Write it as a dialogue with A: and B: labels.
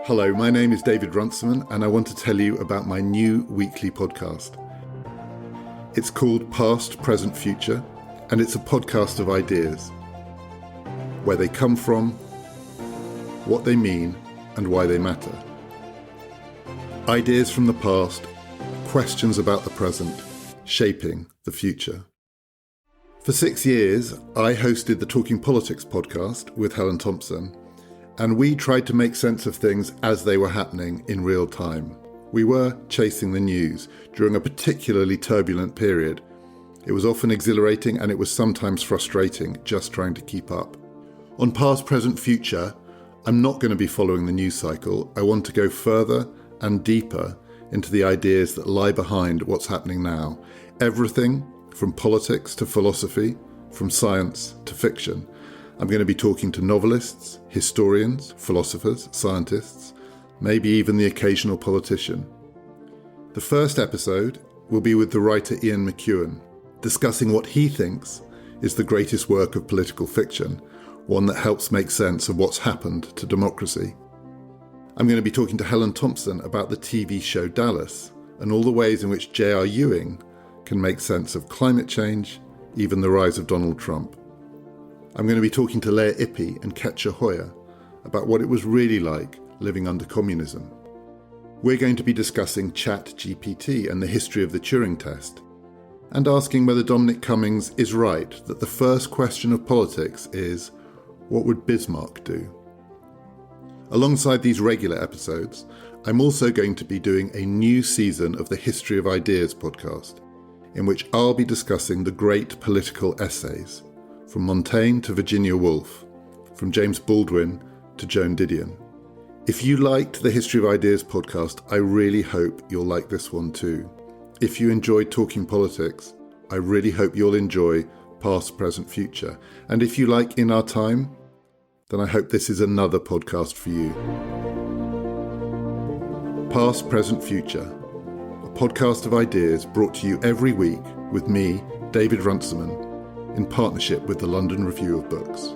A: Hello, my name is David Runciman, and I want to tell you about my new weekly podcast. It's called Past, Present, Future, and it's a podcast of ideas. Where they come from, what they mean, and why they matter. Ideas from the past, questions about the present, shaping the future. For 6 years, I hosted the Talking Politics podcast with Helen Thompson, and we tried to make sense of things as they were happening in real time. We were chasing the news during a particularly turbulent period. It was often exhilarating and it was sometimes frustrating just trying to keep up. On Past, Present, Future, I'm not going to be following the news cycle. I want to go further and deeper into the ideas that lie behind what's happening now. Everything from politics to philosophy, from science to fiction. I'm going to be talking to novelists, historians, philosophers, scientists, maybe even the occasional politician. The first episode will be with the writer Ian McEwan, discussing what he thinks is the greatest work of political fiction, one that helps make sense of what's happened to democracy. I'm going to be talking to Helen Thompson about the TV show Dallas and all the ways in which J.R. Ewing can make sense of climate change, even the rise of Donald Trump. I'm going to be talking to Leah Ippey and Ketcher Hoyer about what it was really like living under communism. We're going to be discussing ChatGPT and the history of the Turing test, and asking whether Dominic Cummings is right that the first question of politics is, what would Bismarck do? Alongside these regular episodes, I'm also going to be doing a new season of the History of Ideas podcast, in which I'll be discussing the great political essays, from Montaigne to Virginia Woolf, from James Baldwin to Joan Didion. If you liked the History of Ideas podcast, I really hope you'll like this one too. If you enjoyed talking politics, I really hope you'll enjoy Past, Present, Future. And if you like In Our Time, then I hope this is another podcast for you. Past, Present, Future, a podcast of ideas brought to you every week with me, David Runciman, in partnership with the London Review of Books.